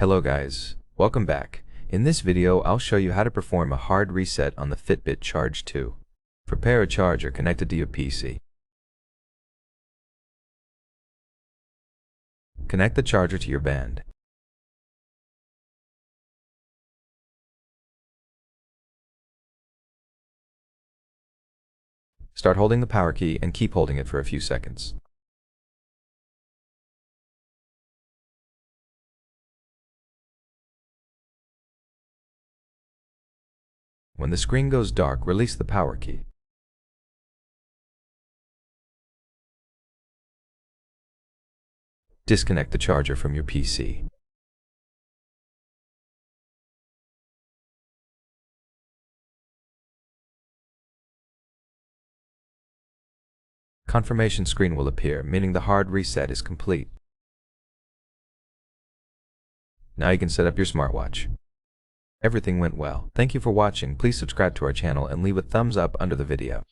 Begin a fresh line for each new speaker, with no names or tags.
Hello guys, welcome back. In this video I'll show you how to perform a hard reset on the Fitbit Charge 2. Prepare a charger connected to your PC. Connect the charger to your band. Start holding the power key and keep holding it for a few seconds. When the screen goes dark, release the power key. Disconnect the charger from your PC. Confirmation screen will appear, meaning the hard reset is complete. Now you can set up your smartwatch. Everything went well. Thank you for watching. Please subscribe to our channel and leave a thumbs up under the video.